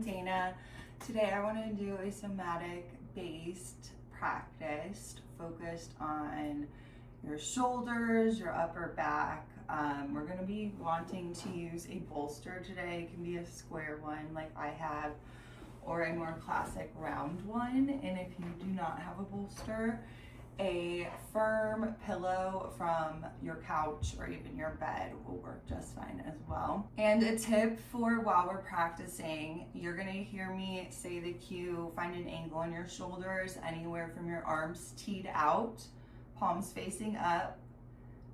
I'm Dana. Today I want to do a somatic based practice focused on your shoulders, your upper back. We're going to be wanting to use a bolster today. It can be a square one like I have, or a more classic round one. And if you do not have a bolster, a firm pillow from your couch or even your bed will work just fine as well. And a tip for while we're practicing, you're gonna hear me say the cue, find an angle on your shoulders, anywhere from your arms teed out, palms facing up,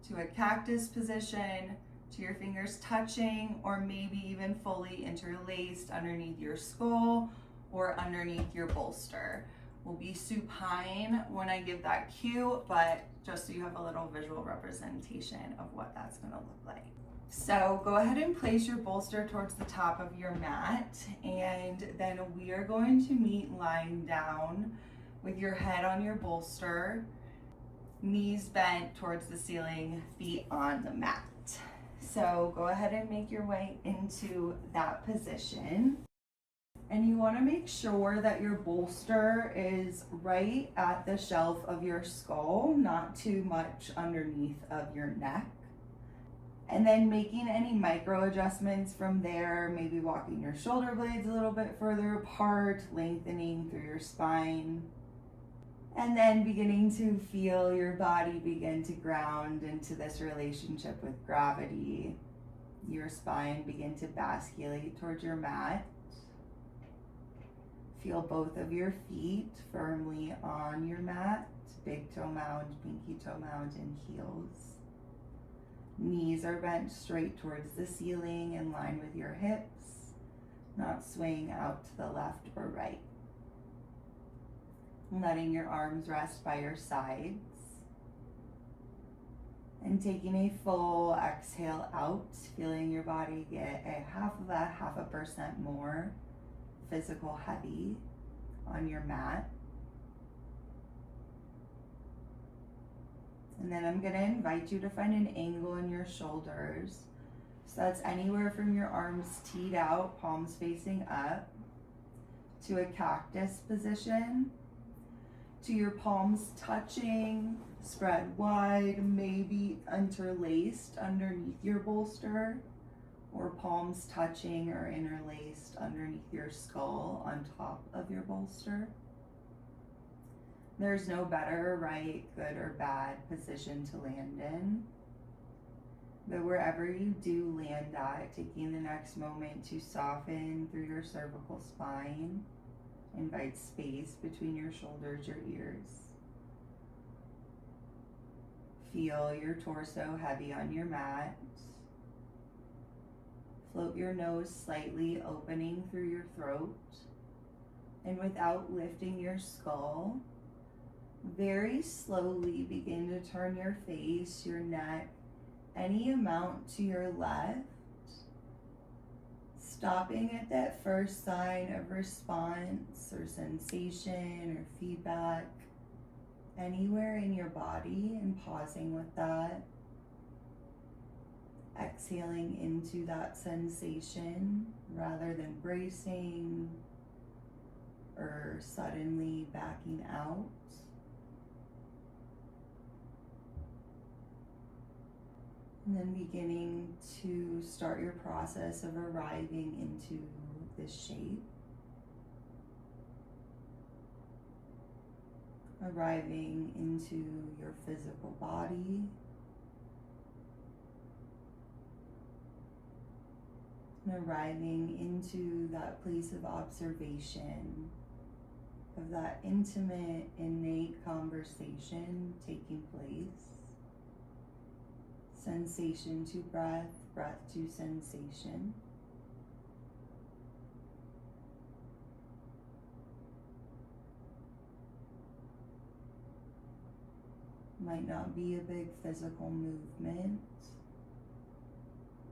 to a cactus position, to your fingers touching, or maybe even fully interlaced underneath your skull or underneath your bolster. Will be supine when I give that cue, but just so you have a little visual representation of what that's gonna look like. So go ahead and place your bolster towards the top of your mat, and then we are going to meet lying down with your head on your bolster, knees bent towards the ceiling, feet on the mat. So go ahead and make your way into that position. And you want to make sure that your bolster is right at the shelf of your skull, not too much underneath of your neck. And then making any micro adjustments from there, maybe walking your shoulder blades a little bit further apart, lengthening through your spine. And then beginning to feel your body begin to ground into this relationship with gravity. Your spine begin to basculate towards your mat. Feel both of your feet firmly on your mat, big toe mound, pinky toe mound, and heels. Knees are bent straight towards the ceiling in line with your hips, not swaying out to the left or right. Letting your arms rest by your sides. And taking a full exhale out, feeling your body get a 0.5% more physical heavy on your mat. And then I'm going to invite you to find an angle in your shoulders. So that's anywhere from your arms teed out, palms facing up, to a cactus position, to your palms touching, spread wide, maybe interlaced underneath your bolster, or palms touching or interlaced underneath your skull on top of your bolster. There's no better, right, good, or bad position to land in. But wherever you do land at, taking the next moment to soften through your cervical spine, invite space between your shoulders, your ears. Feel your torso heavy on your mat. Float your nose slightly opening through your throat, and without lifting your skull, very slowly begin to turn your face, your neck, any amount to your left, stopping at that first sign of response or sensation or feedback anywhere in your body, and pausing with that. Exhaling into that sensation rather than bracing or suddenly backing out. And then beginning to start your process of arriving into this shape. Arriving into your physical body. And arriving into that place of observation, of that intimate, innate conversation taking place. Sensation to breath, breath to sensation. Might not be a big physical movement.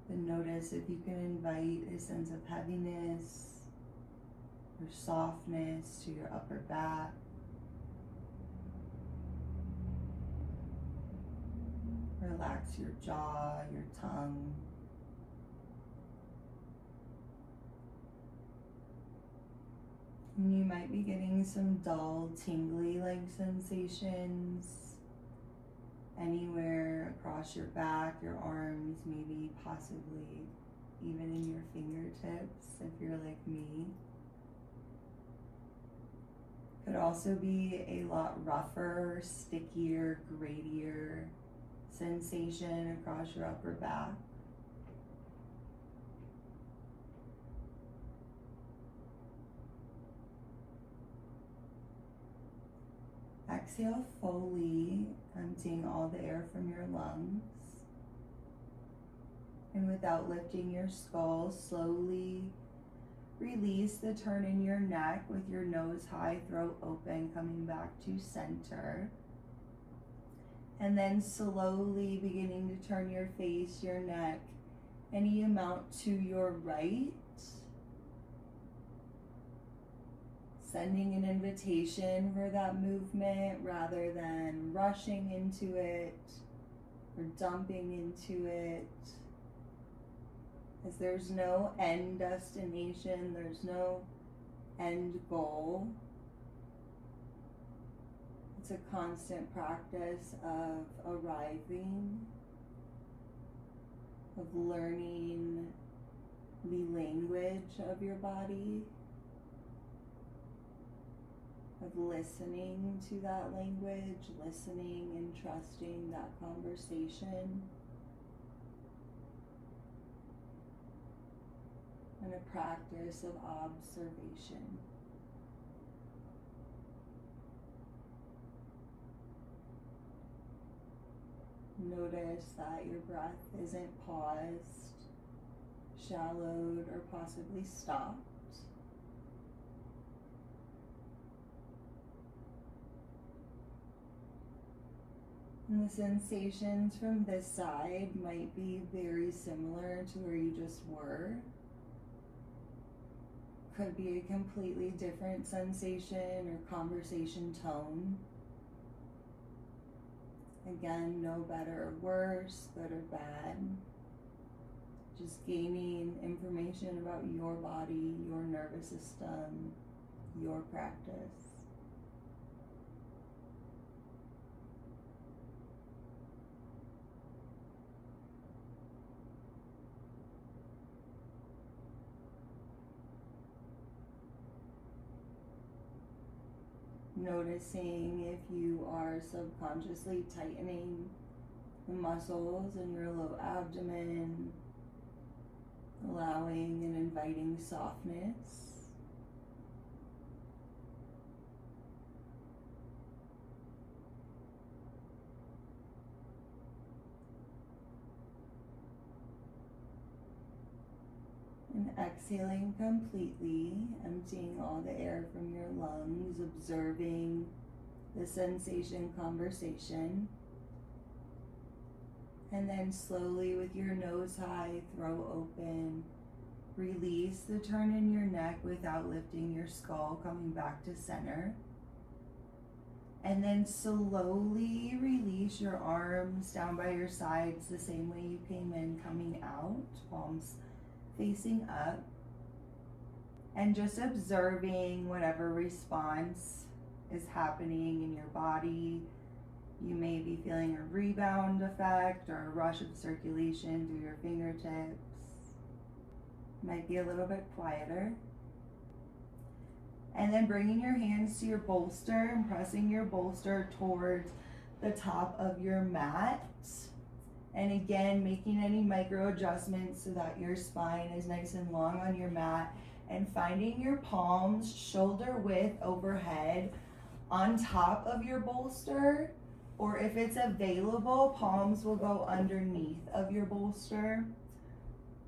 But notice if you can invite a sense of heaviness or softness to your upper back. Relax your jaw, your tongue. And you might be getting some dull, tingly like sensations anywhere across your back, your arms, maybe possibly even in your fingertips if you're like me. Could also be a lot rougher, stickier, gradier sensation across your upper back. Exhale fully, emptying all the air from your lungs. And without lifting your skull, slowly release the turn in your neck with your nose high, throat open, coming back to center. And then slowly beginning to turn your face, your neck, any amount to your right. Sending an invitation for that movement rather than rushing into it or dumping into it. As there's no end destination, there's no end goal. It's a constant practice of arriving, of learning the language of your body, of listening to that language, listening and trusting that conversation. And a practice of observation. Notice that your breath isn't paused, shallowed, or possibly stopped. And the sensations from this side might be very similar to where you just were. Could be a completely different sensation or conversation tone. Again, no better or worse, good or bad. Just gaining information about your body, your nervous system, your practice. Noticing if you are subconsciously tightening the muscles in your low abdomen, allowing and inviting softness. And exhaling completely, emptying all the air from your lungs, observing the sensation conversation. And then slowly with your nose high, throat open, release the turn in your neck without lifting your skull, coming back to center. And then slowly release your arms down by your sides the same way you came in, coming out, palms facing up, and just observing whatever response is happening in your body. You may be feeling a rebound effect or a rush of circulation through your fingertips. Might be a little bit quieter. And then bringing your hands to your bolster and pressing your bolster towards the top of your mat. And again, making any micro adjustments so that your spine is nice and long on your mat, and finding your palms shoulder width overhead on top of your bolster, or if it's available, palms will go underneath of your bolster.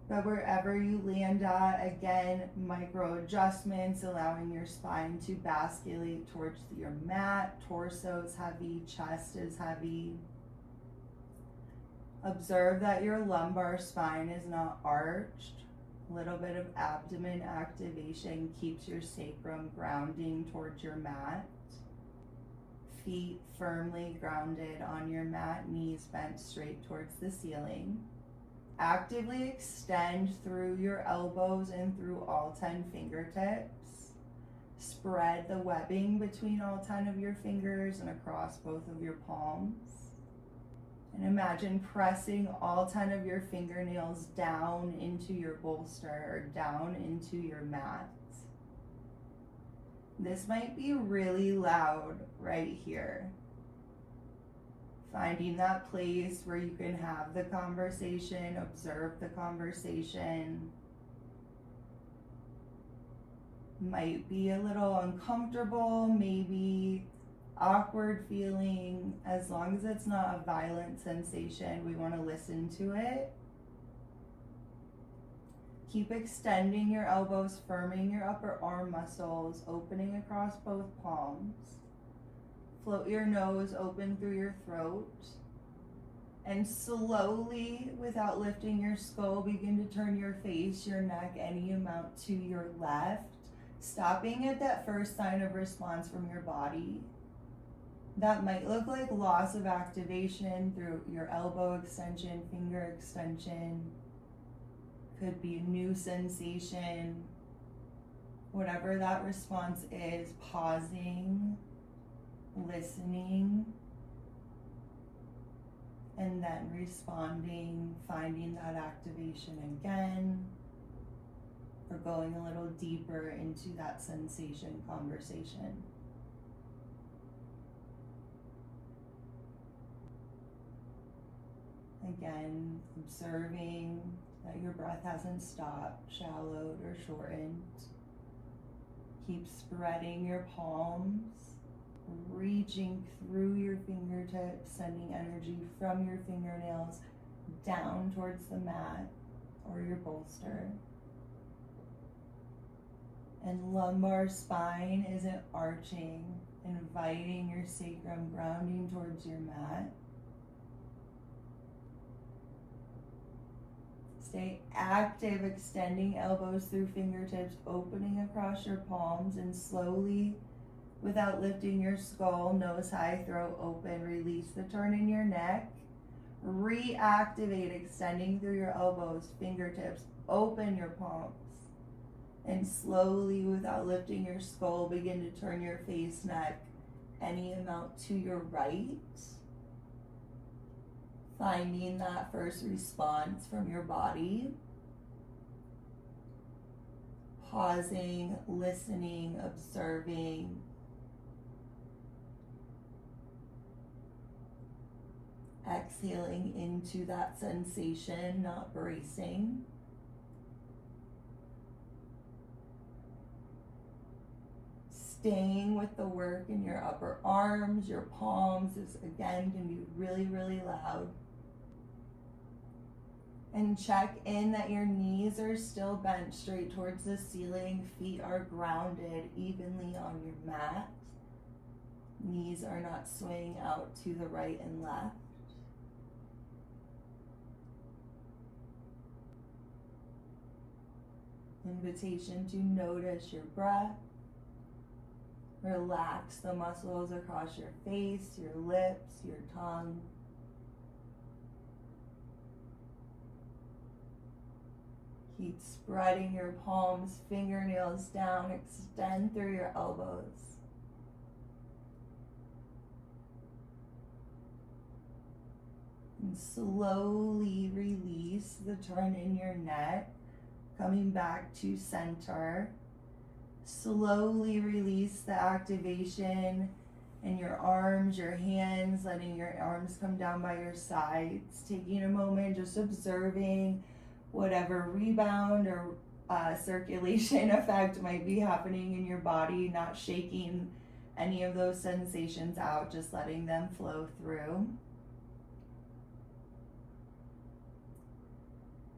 But wherever you land at, again, micro adjustments, allowing your spine to basculate towards your mat. Torso is heavy, chest is heavy. Observe that your lumbar spine is not arched. A little bit of abdomen activation keeps your sacrum grounding towards your mat. Feet firmly grounded on your mat, knees bent straight towards the ceiling. Actively extend through your elbows and through all 10 fingertips. Spread the webbing between all 10 of your fingers and across both of your palms. And imagine pressing all 10 of your fingernails down into your bolster or down into your mat. This might be really loud right here. Finding that place where you can have the conversation, observe the conversation. Might be a little uncomfortable, maybe awkward feeling. As long as it's not a violent sensation, we want to listen to it. Keep extending your elbows, firming your upper arm muscles, opening across both palms. Float your nose open through your throat. And slowly, without lifting your skull, begin to turn your face, your neck, any amount to your left. Stopping at that first sign of response from your body. That might look like loss of activation through your elbow extension, finger extension. Could be a new sensation. Whatever that response is, pausing, listening, and then responding, finding that activation again, or going a little deeper into that sensation conversation. Again, observing that your breath hasn't stopped, shallowed, or shortened. Keep spreading your palms, reaching through your fingertips, sending energy from your fingernails down towards the mat or your bolster. And lumbar spine isn't arching, inviting your sacrum, grounding towards your mat. Stay active, extending elbows through fingertips, opening across your palms, and slowly, without lifting your skull, nose high, throat open, release the turn in your neck. Reactivate, extending through your elbows, fingertips, open your palms. And slowly, without lifting your skull, begin to turn your face, neck, any amount to your right. Finding that first response from your body. Pausing, listening, observing. Exhaling into that sensation, not bracing. Staying with the work in your upper arms, your palms. This again can be really, really loud. And check in that your knees are still bent straight towards the ceiling. Feet are grounded evenly on your mat. Knees are not swaying out to the right and left. Invitation to notice your breath. Relax the muscles across your face, your lips, your tongue. Keep spreading your palms, fingernails down, extend through your elbows. And slowly release the turn in your neck, coming back to center. Slowly release the activation in your arms, your hands, letting your arms come down by your sides. Taking a moment, just observing whatever rebound or circulation effect might be happening in your body, not shaking any of those sensations out, just letting them flow through.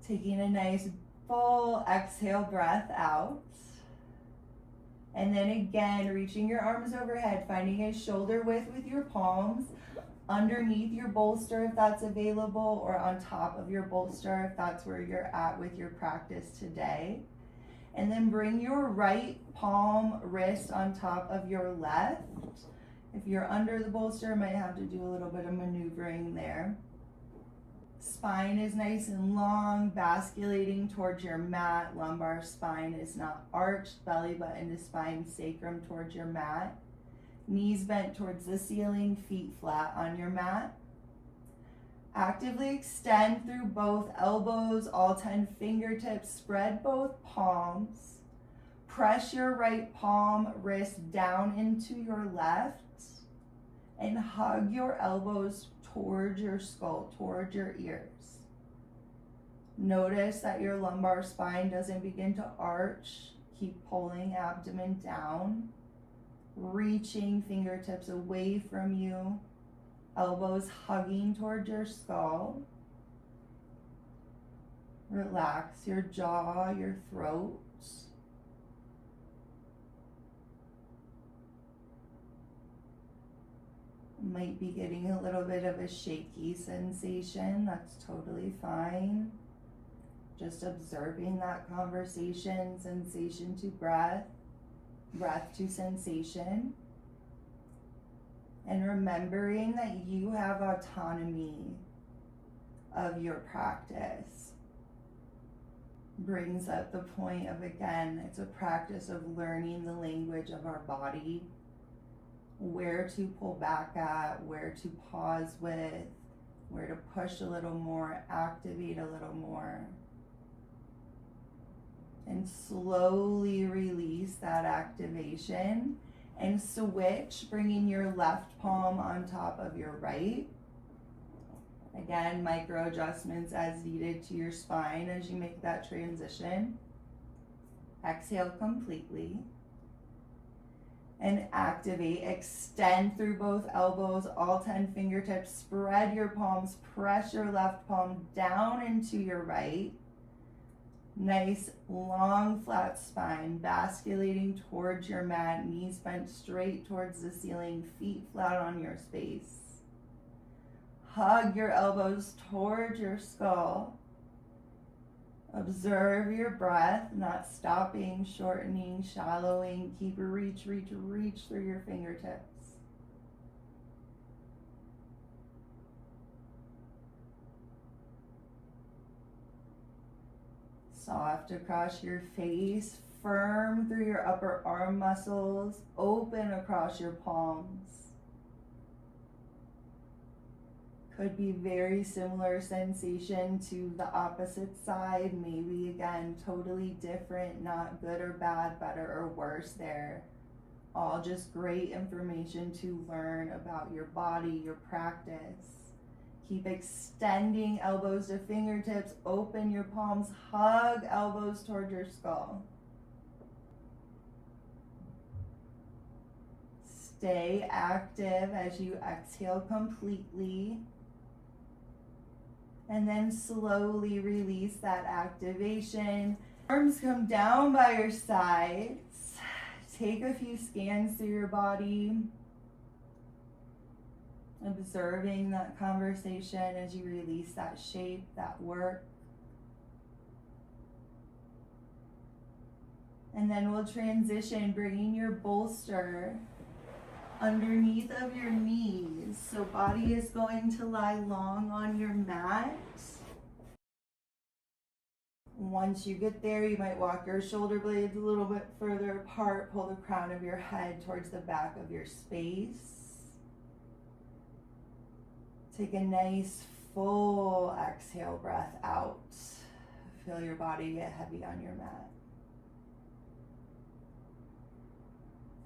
Taking a nice full exhale breath out. And then again, reaching your arms overhead, finding a shoulder width with your palms, underneath your bolster if that's available, or on top of your bolster if that's where you're at with your practice today. And then bring your right palm wrist on top of your left. If you're under the bolster, might have to do a little bit of maneuvering there. Spine is nice and long, basculating towards your mat. Lumbar spine is not arched. Belly button to spine, sacrum towards your mat. Knees bent towards the ceiling, feet flat on your mat. Actively extend through both elbows, all 10 fingertips. Spread both palms. Press your right palm, wrist down into your left. And hug your elbows towards your skull, towards your ears. Notice that your lumbar spine doesn't begin to arch. Keep pulling abdomen down, reaching fingertips away from you, elbows hugging towards your skull. Relax your jaw, your throat. Might be getting a little bit of a shaky sensation. That's totally fine. Just observing that conversation, sensation to breath, breath to sensation. And remembering that you have autonomy of your practice. Brings up the point of, again, it's a practice of learning the language of our body. Where to pull back at, where to pause with, where to push a little more, activate a little more. And slowly release that activation and switch, bringing your left palm on top of your right. Again, micro adjustments as needed to your spine as you make that transition. Exhale completely. And activate, extend through both elbows, all 10 fingertips, spread your palms, press your left palm down into your right. Nice, long, flat spine, basculating towards your mat, knees bent straight towards the ceiling, feet flat on your space. Hug your elbows towards your skull. Observe your breath, not stopping, shortening, shallowing. Keep a reach through your fingertips. Soft across your face, firm through your upper arm muscles, open across your palms. Could be very similar sensation to the opposite side. Maybe again, totally different, not good or bad, better or worse there. All just great information to learn about your body, your practice. Keep extending elbows to fingertips, open your palms, hug elbows toward your skull. Stay active as you exhale completely. And then slowly release that activation. Arms come down by your sides. Take a few scans through your body. Observing that conversation as you release that shape, that work. And then we'll transition, bringing your bolster underneath of your knees. So body is going to lie long on your mat. Once you get there, you might walk your shoulder blades a little bit further apart, pull the crown of your head towards the back of your space. Take a nice full exhale breath out. Feel your body get heavy on your mat.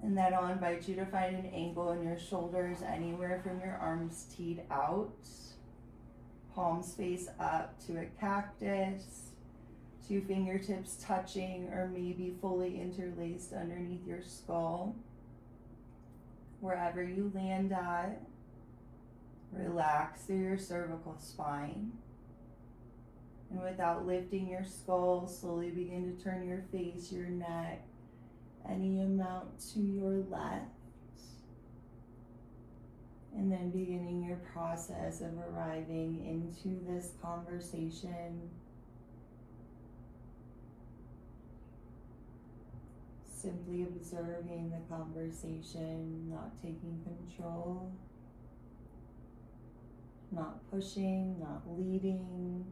And then I'll invite you to find an angle in your shoulders anywhere from your arms teed out. Palms face up to a cactus. 2 fingertips touching or maybe fully interlaced underneath your skull. Wherever you land at, relax through your cervical spine. And without lifting your skull, slowly begin to turn your face, your neck, any amount to your left. And then beginning your process of arriving into this conversation. Simply observing the conversation, not taking control. not pushing, not leading.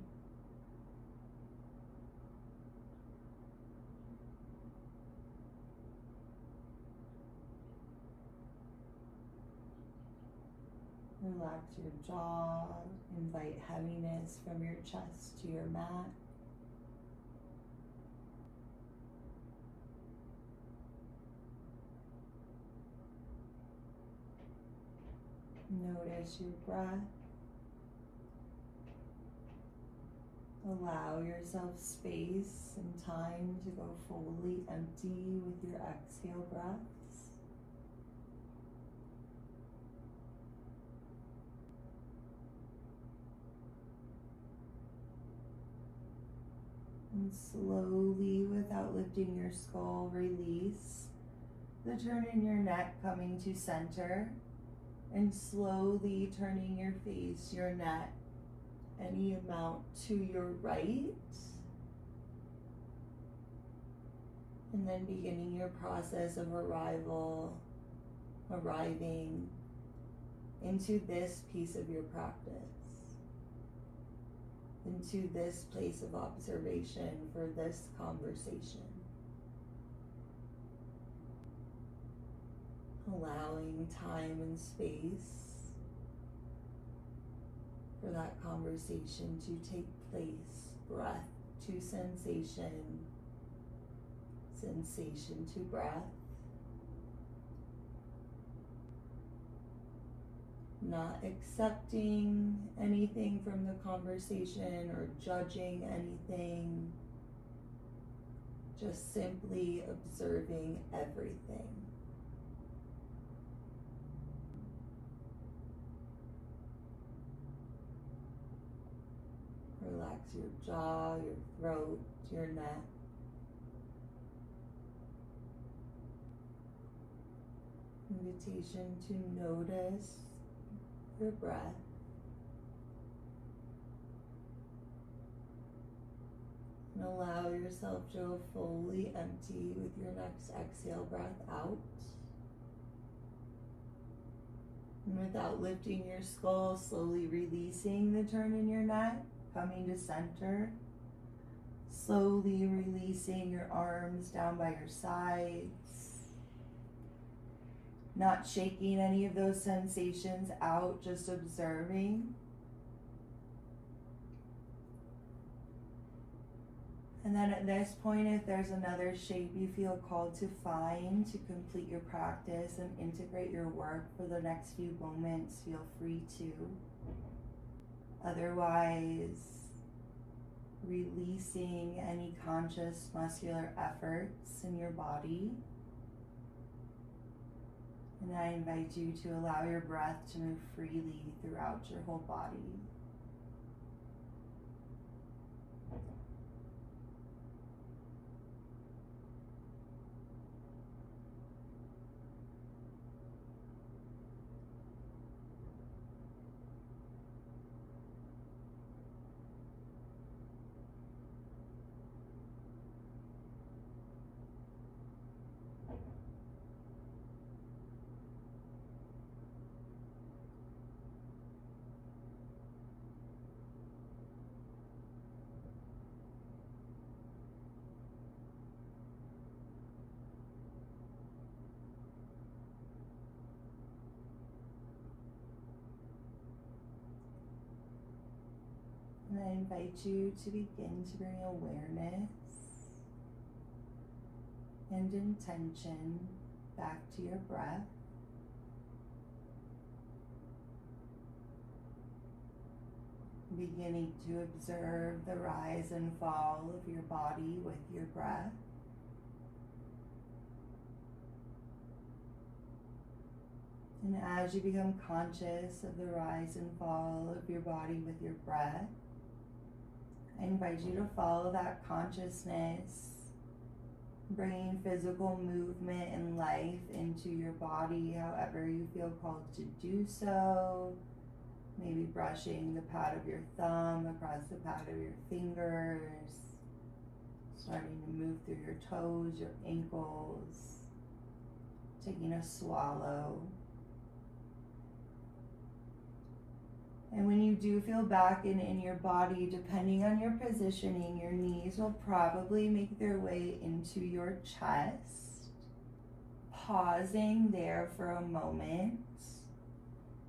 Relax your jaw, invite heaviness from your chest to your mat. Notice your breath. Allow yourself space and time to go fully empty with your exhale breaths. And slowly, without lifting your skull, release the turn in your neck coming to center. And slowly turning your face, your neck, any amount to your right. And then beginning your process of arriving into this piece of your practice, into this place of observation for this conversation. Allowing time and space for that conversation to take place, breath to sensation, sensation to breath. Not accepting anything from the conversation or judging anything, just simply observing everything. Relax your jaw, your throat, your neck. Invitation to notice your breath. And allow yourself to go fully empty with your next exhale breath out. And without lifting your skull, slowly releasing the turn in your neck. Coming to center, slowly releasing your arms down by your sides, not shaking any of those sensations out, just observing. And then at this point, if there's another shape you feel called to find to complete your practice and integrate your work for the next few moments, feel free to. Otherwise, releasing any conscious muscular efforts in your body. And I invite you to allow your breath to move freely throughout your whole body. And I invite you to begin to bring awareness and intention back to your breath. Beginning to observe the rise and fall of your body with your breath. And as you become conscious of the rise and fall of your body with your breath, I invite you to follow that consciousness, bringing physical movement and life into your body however you feel called to do so. Maybe brushing the pad of your thumb across the pad of your fingers, starting to move through your toes, your ankles, taking a swallow. And when you do feel back in your body, depending on your positioning, your knees will probably make their way into your chest. Pausing there for a moment.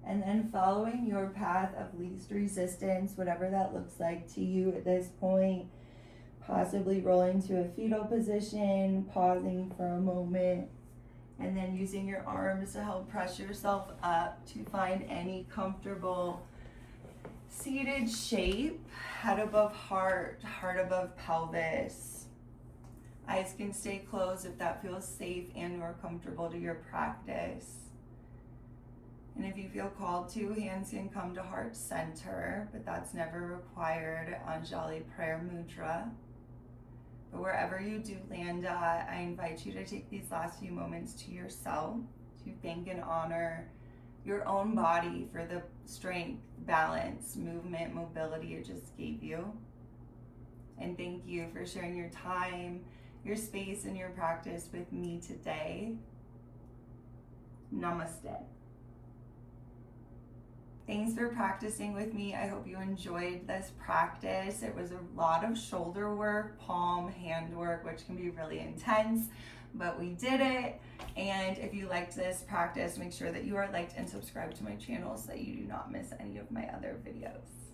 And then following your path of least resistance, whatever that looks like to you at this point. Possibly rolling to a fetal position, pausing for a moment. And then using your arms to help press yourself up to find any comfortable seated shape, head above heart, heart above pelvis. Eyes can stay closed if that feels safe and or comfortable to your practice. And if you feel called to, hands can come to heart center, but that's never required. Anjali Prayer Mudra. But wherever you do land at, I invite you to take these last few moments to yourself, to thank and honor your own body for the strength, balance, movement, mobility it just gave you. And thank you for sharing your time, your space, and your practice with me today. Namaste. Thanks for practicing with me. I hope you enjoyed this practice. It was a lot of shoulder work, palm, hand work, which can be really intense, but we did it. And if you liked this practice, make sure that you are liked and subscribed to my channel so that you do not miss any of my other videos.